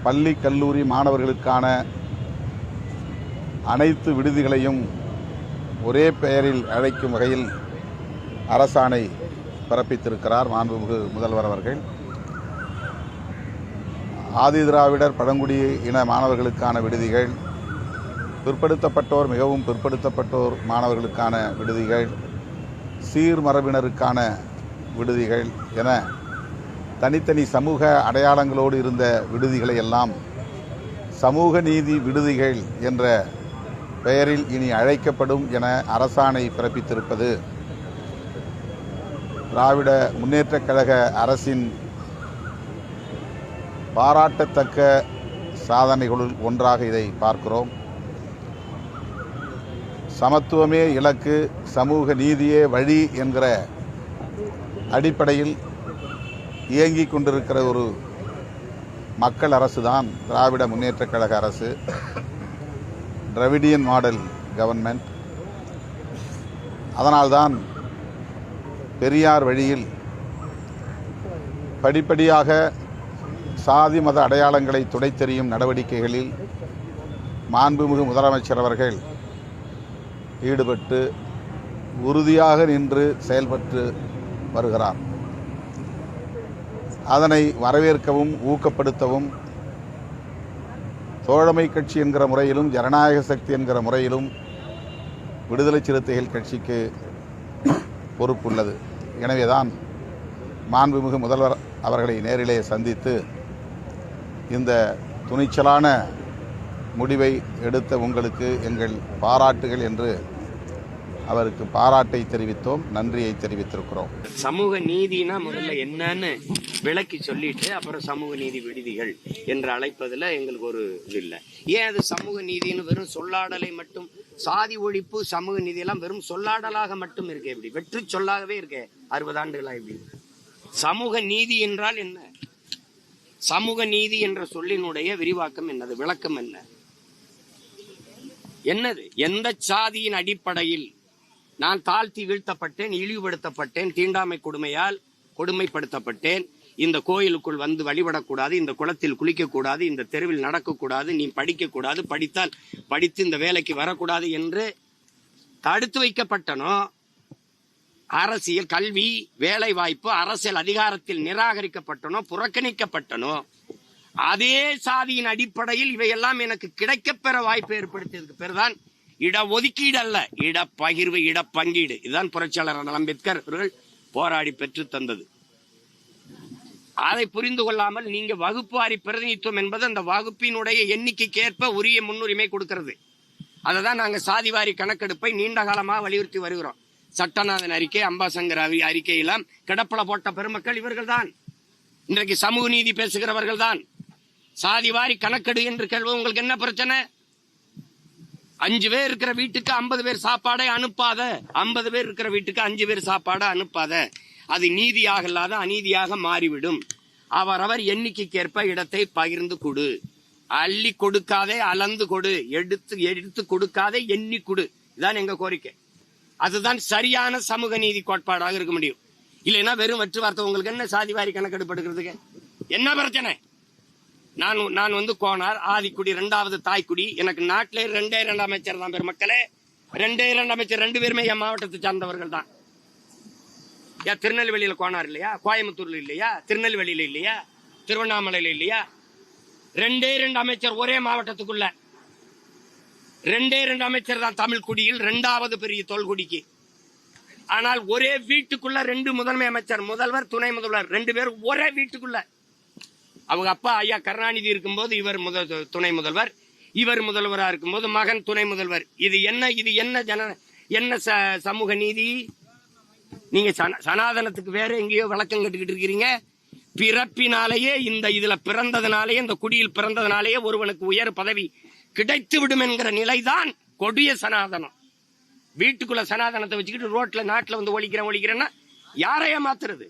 பள்ளி கல்லூரி மாணவர்களுக்கான அனைத்து விடுதிகளையும் ஒரே பெயரில் அழைக்கும் வகையில் அரசாணை பிறப்பித்திருக்கிறார் மாண்புமிகு முதல்வர் அவர்கள். ஆதிதிராவிடர் பழங்குடி இன மாணவர்களுக்கான விடுதிகள், பிற்படுத்தப்பட்டோர் மிகவும் பிற்படுத்தப்பட்டோர் மாணவர்களுக்கான விடுதிகள், சீர்மரபினருக்கான விடுதிகள் என தனித்தனி சமூக அடையாளங்களோடு இருந்த விடுதிகளை எல்லாம் சமூக நீதி விடுதிகள் என்ற பெயரில் இனி அழைக்கப்படும் என அரசாணை பிறப்பித்திருப்பது திராவிட முன்னேற்றக் கழக அரசின் பாராட்டத்தக்க சாதனைகளுள் ஒன்றாக இதை பார்க்கிறோம். சமத்துவமே இலக்கு, சமூக நீதியே வழி என்கிற அடிப்படையில் இயங்கிக் கொண்டிருக்கிற ஒரு மக்கள் அரசுதான் திராவிட முன்னேற்றக் கழக அரசு, டிராவிடியன் மாடல் கவர்மெண்ட். அதனால்தான் பெரியார் வழியில் படிப்படியாக சாதி மத அடையாளங்களை துடைத்தெறியும் நடவடிக்கைகளில் மாண்புமிகு முதலமைச்சர் அவர்கள் ஈடுபட்டு உறுதியாக நின்று செயல்பட்டு வருகிறார். அதனை வரவேற்கவும் ஊக்கப்படுத்தவும் தோழமை கட்சி என்கிற முறையிலும் ஜனநாயக சக்தி என்கிற முறையிலும் விடுதலை சிறுத்தைகள் கட்சிக்கு பொறுப்புள்ளது. எனவேதான் மாண்புமிகு முதல்வர் அவர்களை நேரிலே சந்தித்து இந்த துணிச்சலான முடிவை எடுத்த உங்களுக்கு எங்கள் பாராட்டுகள் என்று அவருக்கு பாராட்டை தெரிவித்தோம், நன்றியை தெரிவித்திருக்கிறோம். சமூக நீதினா முதல்ல என்னன்னு விளக்கி சொல்லிட்டு அப்புறம் சமூக நீதி விடுதிகள் என்று அழைப்பதுல எங்களுக்கு ஒரு இது இல்லை. ஏன் அது சமூக நீதினு வெறும் சொல்லாடலை மட்டும், சாதி ஒழிப்பு சமூக நீதி எல்லாம் வெறும் சொல்லாடலாக மட்டும் இருக்கு, எப்படி வெற்றி சொல்லாகவே இருக்கு 60 ஆண்டுகளா எப்படி? சமூக நீதி என்றால் என்ன? சமூக நீதி என்ற சொல்லினுடைய விரிவாக்கம் என்னது, விளக்கம் என்ன, என்னது? எந்த சாதியின் அடிப்படையில் நான் தாழ்த்தி வீழ்த்தப்பட்டேன், இழிவுபடுத்தப்பட்டேன், தீண்டாமை கொடுமையால் கொடுமைப்படுத்தப்பட்டேன், இந்த கோயிலுக்குள் வந்து வழிபடக்கூடாது, இந்த குளத்தில் குளிக்கக்கூடாது, இந்த தெருவில் நடக்கக்கூடாது, நீ படிக்கக்கூடாது, படித்தால் படித்து இந்த வேலைக்கு வரக்கூடாது என்று தடுத்து வைக்கப்பட்டனோ, அரசியல் கல்வி வேலை வாய்ப்பு அரசியல் அதிகாரத்தில் நிராகரிக்கப்பட்டனோ, புறக்கணிக்கப்பட்டனோ, அதே சாதியின் அடிப்படையில் இவையெல்லாம் எனக்கு கிடைக்கப்பெற வாய்ப்பு ஏற்படுத்தியதுக்கு பேர்தான் இட ஒதுக்கீடு அல்ல, இடப்பகிர்வு, இடப்பங்கீடு. இதுதான் புரட்சியாளர் அம்பேத்கர் அவர்கள் போராடி பெற்று தந்தது. அதை புரிந்து கொள்ளாமல் நீங்க வகுப்பு வாரி பிரதிநிதித்துவம் என்பது அந்த வகுப்பினுடைய எண்ணிக்கைக்கு ஏற்ப உரிய முன்னுரிமை கொடுக்கிறது. அதை தான் நாங்கள் சாதிவாரி கணக்கெடுப்பை நீண்ட காலமாக வலியுறுத்தி வருகிறோம். சட்டநாதன் அறிக்கை, அம்பாசங்கர் அறிக்கையெல்லாம் கிடப்பல போட்ட பெருமக்கள் இவர்கள் தான். இன்றைக்கு சமூக நீதி பேசுகிறவர்கள் தான். சாதிவாரி கணக்கெடு என்று கேள்வி, உங்களுக்கு என்ன பிரச்சனை? 5 பேர் இருக்கிற வீட்டுக்கு 50 பேர் சாப்பாடை அனுப்பாத, 50 பேர் இருக்கிற வீட்டுக்கு 5 பேர் சாப்பாடை அனுப்பாத, அது நீதியாக இல்லாத அநீதியாக மாறிவிடும். அவரவர் எண்ணிக்கைக்கு ஏற்ப இடத்தை பகிர்ந்து கொடு, அள்ளி கொடுக்காதே அளந்து கொடு, எடுத்து கொடுக்காதே எண்ணி கொடு. இதுதான் எங்க கோரிக்கை. அதுதான் சரியான சமூக நீதி கோட்பாடாக இருக்க முடியும். இல்லைன்னா வெறும் வெற்று வார்த்தை. உங்களுக்கு என்ன சாதிவாரி கணக்கெடுப்படுகிறதுக்கு என்ன பிரச்சனை? நான் வந்து கோனார் ஆதிக்குடி 2வது தாய்க்குடி. எனக்கு நாட்டிலே 2 அமைச்சர் தான் பெருமக்களே, 2 அமைச்சர் 2 பேருமே என் மாவட்டத்தை சார்ந்தவர்கள் தான். ஏன் திருநெல்வேலியில கோனார் இல்லையா, கோயம்புத்தூர்ல இல்லையா, திருநெல்வேலியில இல்லையா, திருவண்ணாமலையில இல்லையா? 2 அமைச்சர் ஒரே மாவட்டத்துக்குள்ள, 2 அமைச்சர் தான் தமிழ் குடியில் 2வது பெரிய தொல்குடிக்கு. ஆனால் ஒரே வீட்டுக்குள்ள 2 முதன்மை அமைச்சர், முதல்வர், துணை முதல்வர் 2 பேர் ஒரே வீட்டுக்குள்ள. அவங்க அப்பா ஐயா கருணாநிதி இருக்கும்போது இவர் துணை முதல்வர், இவர் முதல்வராக இருக்கும்போது மகன் துணை முதல்வர். இது என்ன சமூக நீதி? நீங்க சனாதனத்துக்கு வேற எங்கேயோ விளக்கம் கட்டுக்கிட்டு இருக்கிறீங்க. பிறப்பினாலேயே இதுல பிறந்ததுனாலேயே, இந்த குடியில் பிறந்ததுனாலேயே ஒருவனுக்கு உயர் பதவி கிடைத்து விடும் என்கிற நிலைதான் கொடிய சனாதனம். வீட்டுக்குள்ள சனாதனத்தை வச்சுக்கிட்டு ரோட்ல நாட்டுல வந்து ஒழிக்கிறேன்னா யாரை ஏமாத்துறது?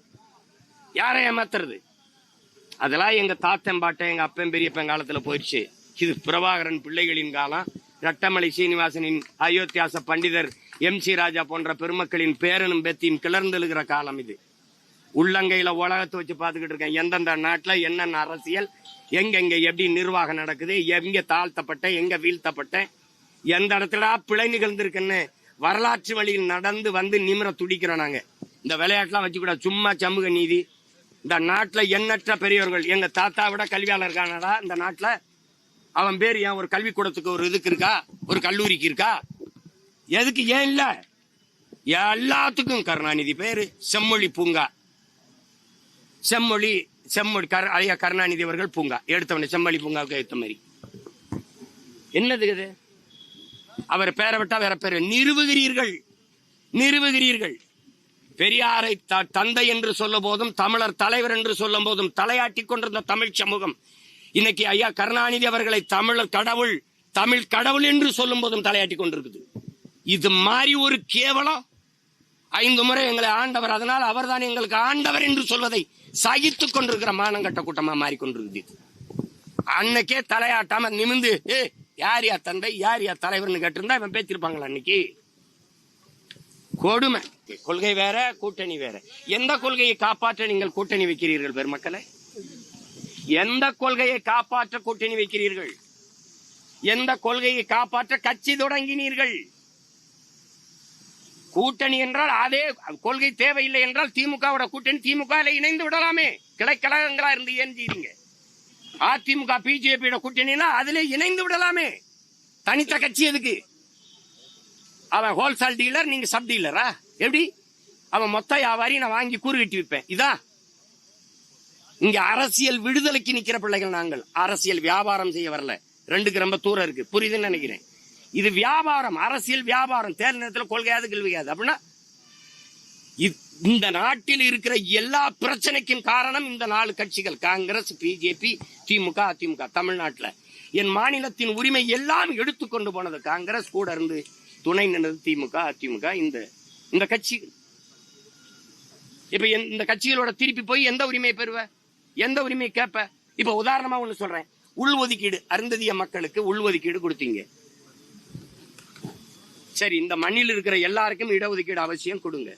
அதெல்லாம் எங்க தாத்தன் பாட்டன், எங்க அப்பன் பெரியப்பன் காலத்துல போயிடுச்சு. இது பிரபாகரன் பிள்ளைகளின் காலம், ரட்டமலை சீனிவாசனின், அயோத்தியாச பண்டிதர், MC ராஜா போன்ற பெருமக்களின் பேரனும் பேத்தியும் கிளர்ந்தெழுகிற காலம் இது. உள்ளங்கையில உலகத்தை வச்சு பார்த்துக்கிட்டு இருக்கேன். எந்தெந்த நாட்டுல என்னென்ன அரசியல், எங்கெங்க எப்படி நிர்வாகம் நடக்குது, எங்க தாழ்த்தப்பட்ட, எங்க வீழ்த்தப்பட்ட, எந்த இடத்துல பிழை நிகழ்ந்திருக்குன்னு வரலாற்று வழியில் நடந்து வந்து நிமிர துடிக்கிறோம் நாங்க. இந்த விளையாட்டுலாம் வச்சுக்கூடாது. சும்மா சமூக நீதி. இந்த நாட்டுல எண்ணற்ற பெரியவர்கள், எங்க தாத்தா விட கல்வியாளர் இருக்கானடா இந்த நாட்டுல. அவன் பேர் ஏன் ஒரு கல்விக்கூடத்துக்கு ஒரு இதுக்கு இருக்கா, ஒரு கல்லூரிக்கு இருக்கா? எதுக்கு ஏன் இல்ல? எல்லாத்துக்கும் கருணாநிதி பேரு. செம்மொழி பூங்கா, செம்மொழி ஐயா கருணாநிதி அவர்கள் பூங்கா எடுத்தவன செம்மொழி பூங்காவுக்கு எடுத்த மாதிரி என்னது இது? அவர் பேரை விட்டா வேற பேரு நிறுவுகிறீர்கள். பெரியாரை தந்தை என்று சொல்ல போதும், தமிழர் தலைவர் என்று சொல்லும் போதும் தலையாட்டி கொண்டிருந்த தமிழ் சமூகம் இன்னைக்கு ஐயா கருணாநிதி அவர்களை தமிழர் கடவுள், தமிழ் கடவுள் என்று சொல்லும் போதும் தலையாட்டி கொண்டிருக்குது. இது மாதிரி ஒரு கேவலம். 5 முறை எங்களை ஆண்டவர், அதனால் அவர்தான் எங்களுக்கு ஆண்டவர் என்று சொல்வதை சகித்துக் கொண்டிருக்கிற மானங்கட்ட கூட்டமா மாறிக்கொண்டிருக்குது. அன்னைக்கே தலையாட்டாம நிமிந்து யார் யா தந்தை, யார் யா தலைவர்னு கேட்டிருந்தா இவன் பேசிருப்பாங்களா? அன்னைக்கு கொடுமை. கொள்கை வேற, கூட்டணி வேற. எந்த கொள்கையை காப்பாற்ற நீங்கள் கூட்டணி வைக்கிறீர்கள் பெருமக்களை? எந்த கொள்கையை காப்பாற்ற கூட்டணி வைக்கிறீர்கள்? எந்த கொள்கையை காப்பாற்ற கட்சி தொடங்கினீர்கள்? கூட்டணி என்றால் அதே கொள்கை தேவையில்லை என்றால் திமுகவோட கூட்டணி திமுக இணைந்து விடலாமே. கிளைக்கழகங்களா இருந்து ஏஞ்சிருங்க. அதிமுக பிஜேபியோட கூட்டணினா அதுல இணைந்து விடலாமே. தனித்த கட்சி எதுக்கு? அவன் ஹோல்சேல் டீலர், நீங்க சப் டீலரா? எப்படி? அவன் மொத்த வியாபாரி, நான் வாங்கி கூறு கட்டி வைப்பேன். இதா இங்க அரசியல் விடுதலைக்கு நிக்கிற பிள்ளைகள் நாங்கள். அரசியல் வியாபாரம் செய்ய வரல. 2க்கு ரொம்ப தூரம் இருக்கு. புரியுதுன்னு நினைக்கிறேன். இது வியாபாரம், அரசியல் வியாபாரம். தேர்தல் நேரத்தில் கொள்கையாது கேள்வியாது அப்படின்னா இந்த நாட்டில் இருக்கிற எல்லா பிரச்சனைக்கும் காரணம் இந்த 4 கட்சிகள், காங்கிரஸ், பிஜேபி, திமுக, அதிமுக. தமிழ்நாட்டில் என் மாநிலத்தின் உரிமை எல்லாம் எடுத்துக்கொண்டு போனது காங்கிரஸ், கூட இருந்து துணை நின்றது திமுக, அதிமுக. இந்த கட்சி இப்ப இந்த கட்சிகளோட திருப்பி போய் எந்த உரிமையை பெறுவ, எந்த உரிமையை கேட்ப? இப்ப உதாரணமா ஒண்ணு சொல்றேன். உள்ஒதுக்கீடு, அருந்ததிய மக்களுக்கு உள்ஒதுக்கீடு கொடுத்தீங்க. சரி, இந்த மண்ணில் இருக்கிற எல்லாருக்கும் இடஒதுக்கீடு அவசியம் கொடுங்க.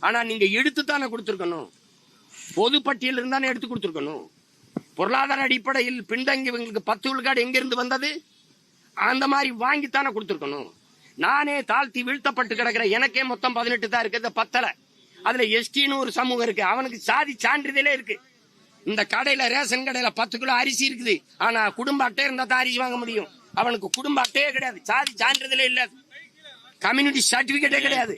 ஆனா நீங்க எடுத்துத்தானே கொடுத்துருக்கணும். பொது பட்டியல் இருந்தானே எடுத்து கொடுத்துருக்கணும். பொருளாதார அடிப்படையில் பின்தங்கியவங்களுக்கு 10 விழுக்காடு எங்க இருந்து வந்தது? அந்த மாதிரி வாங்கித்தானே கொடுத்துருக்கணும். நானே தாழ்த்தி வீழ்த்தப்பட்டு கிடக்கிற எனக்கே மொத்தம் 18 தான் இருக்கு. 10 அதுல எஸ்டின்னு ஒரு சமூகம் இருக்கு. அவனுக்கு சாதி சான்றிதழே இருக்கு. இந்த கடையில, ரேஷன் கடையில 10 கிலோ அரிசி இருக்குது. ஆனா குடும்ப அட்டை இருந்தா தான் அரிசி வாங்க முடியும். அவனுக்கு குடும்ப அட்டையே கிடையாது, சாதி சான்றிதழே இல்ல, கம்யூனிட்டி சர்டிபிகேட்டே கிடையாது.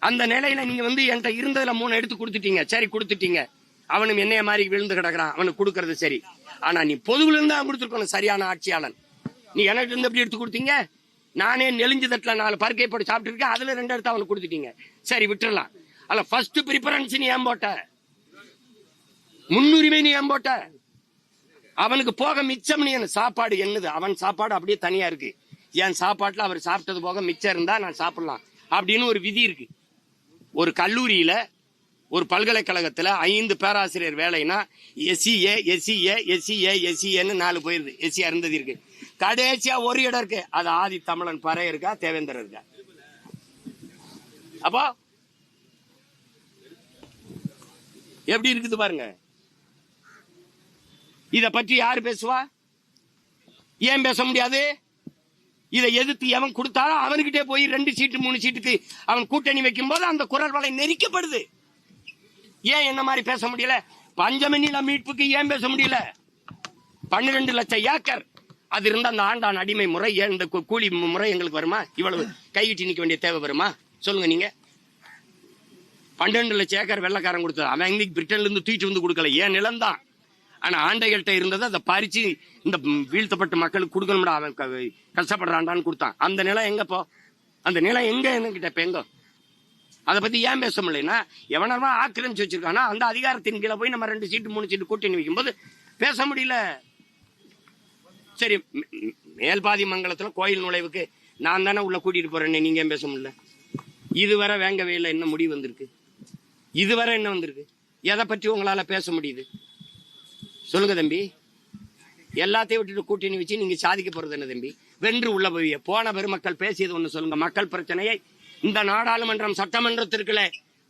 அந்த நிலையில நீங்க என்கிட்ட இருந்ததுல 3 எடுத்து கொடுத்துட்டீங்க. சரி, கொடுத்துட்டீங்க. அவனும் என்னைய மாதிரி விழுந்து கிடக்குறான். அவனுக்கு கொடுக்கறது சரி. ஆனா நீ பொதுவுல இருந்தா கொடுத்துருக்கணும். சரியான ஆட்சியாளன். நீ எனக்கு இருந்து எப்படி எடுத்து கொடுத்தீங்க? நானே நெலிஞ்சு தட்டுல 4 பருக்கை போட்டு சாப்பிட்டு இருக்கேன். அதுல 2 எடுத்து அவனுக்கு கொடுத்துட்டீங்க. சரி, விட்டுறலாம். அல்ல, ஃபர்ஸ்ட் ப்ரிஃபரன்ஸ் நீ ஏன் போட்ட? முன்னுரிமை நீ ஏன் போட்ட? அவனுக்கு போக மிச்சம் நீ சாப்பாடு என்னது? அவன் சாப்பாடு அப்படியே தனியா இருக்கு. என் சாப்பாட்டுல அவர் சாப்பிட்டது போக மிச்சம் இருந்தா நான் சாப்பிடலாம் அப்படின்னு ஒரு விதி இருக்கு. ஒரு கல்லூரியில, ஒரு பல்கலைக்கழகத்துல 5 பேராசிரியர் வேலைனா எஸ்சிஏ, எஸ்சிஏ, எஸ்சிஏ, எஸ்சிஏன்னு 4 போயிருது. எஸ்சி அருந்ததி இருக்கு. கடைசியா ஒரு இடம் இருக்கு. அது ஆதி தமிழன் பறை இருக்கா, தேவேந்தர் இருக்கா? அப்போ எப்படி இருக்குது பாருங்க. இத பற்றி யாரு பேசுவா? ஏன் பேச முடியாது? இதை எதிர்த்து எவன் கொடுத்தாலும் அவனுக்கிட்டே போய் 2 சீட்டு 3 சீட்டுக்கு அவன் கூட்டணி வைக்கும் போது அந்த குரல் வலை நெரிக்கப்படுது. ஏன் என்ன மாதிரி பேச முடியல? பஞ்சமணில மீட்புக்கு ஏன் பேச முடியல? 12 லட்சம் ஏக்கர் அது இருந்தா அந்த ஆண்டான் அடிமை முறை, ஏன் இந்த கூலி முறை எங்களுக்கு வருமா? இவ்வளவு கையிட்டு நிக்க வேண்டிய தேவை வருமா? சொல்லுங்க நீங்க. 12 லட்சம் ஏக்கர் வெள்ளக்காரன் கொடுத்தது. அவன் எங்களுக்கு பிரிட்டன்ல இருந்து தூக்கிட்டு வந்து கொடுக்கல, ஏன் நிலம்தான். ஆனா ஆண்டைகள்கிட்ட இருந்ததை அதை பறிச்சு இந்த வீழ்த்தப்பட்ட மக்களுக்கு கொடுக்கணும்டா, அவன் கஷ்டப்படுறான்டான்னு கொடுத்தான். அந்த நிலம் எங்க போ? அந்த நிலம் எங்க என்கிட்ட இப்ப எங்க? அதை பத்தி ஏன் பேச முடியலன்னா, எவனமா ஆக்கிரமிச்சு வச்சிருக்கானா அந்த அதிகாரத்தின் கீழே போய் நம்ம 2 சீட்டு 3 சீட்டு கூட்டணி வைக்கும் போது பேச முடியல. சரி, மேல்பாதி மங்கலத்துல கோயில் நுழைவுக்கு நான் தானே உள்ள கூட்டிட்டு போறேன்னு நீங்க ஏன் பேச முடியல? இதுவரை வேங்கவே இல்லை. என்ன முடிவு வந்திருக்கு? இதுவரை என்ன வந்திருக்கு? எதை பற்றி உங்களால பேச முடியுது? சொல்லுங்க தம்பி. எல்லாத்தையும் விட்டுட்டு கூட்டணி வச்சு நீங்க சாதிக்க போறது என்ன தம்பி? வென்று உள்ள போய் போன பெருமக்கள் பேசியது ஒண்ணு சொல்லுங்க. மக்கள் பிரச்சனையை இந்த நாடாளுமன்றம், சட்டமன்றத்திற்குள்ள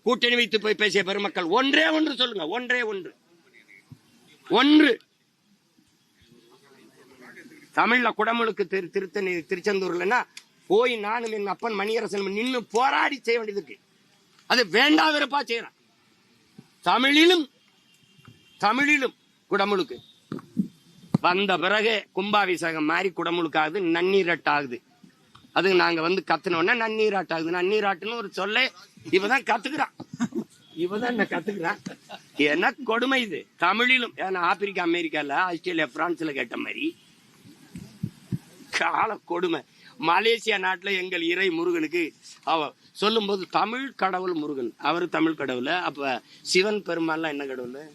கூட்டணி வைத்து போய் பேசிய பெருமக்கள் ஒன்றே ஒன்று சொல்லுங்க. ஒன்றே ஒன்று தமிழ்ல குடமுழுக்கு திருத்தணி திருச்செந்தூர்லன்னா போய் நானும் என் அப்பன் மணியரசன் நின்று போராடி செய்ய வேண்டியதுக்கு அது வேண்டாம் வெறுப்பா செய்யறான். தமிழிலும் குடமுழுக்கு வந்த பிறகு கும்பாபிஷேகம் மாதிரி குடமுழுக்கு ஆகுது, நன்னீராட்டாகுது. அது நாங்க வந்து கத்துனோன்னா நன்னீராட்டாகுது. நன்னீராட்டுன்னு ஒரு சொல்ல இவதான் கத்துக்கிறான். என்ன கொடுமை இது தமிழிலும். ஏன்னா ஆப்பிரிக்கா, அமெரிக்கால, ஆஸ்திரேலியா, பிரான்ஸ்ல கேட்ட மாதிரி கால கொடுமை. மலேசியா நாட்டுல எங்கள் இறை முருகனுக்கு சொல்லும் போது தமிழ் கடவுள் முருகன், அவரு தமிழ் கடவுள். அப்ப சிவன் பெருமாள்லாம் என்ன கடவுள்?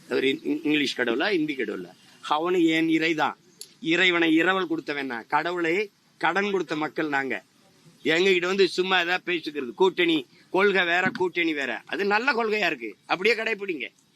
அவர் இங்கிலீஷ் கடவுளா, இந்தி கடவுளா? அவனு ஏன் இறைதான். இறைவனை இரவல் கொடுத்தவன், கடவுளை கடன் கொடுத்த மக்கள் நாங்க. எங்ககிட்ட வந்து சும்மா ஏதாவது பேசிக்கிறது. கூட்டணி கொள்கை வேற, கூட்டணி வேற. அது நல்ல கொள்கையா இருக்கு, அப்படியே கடைபிடிங்க.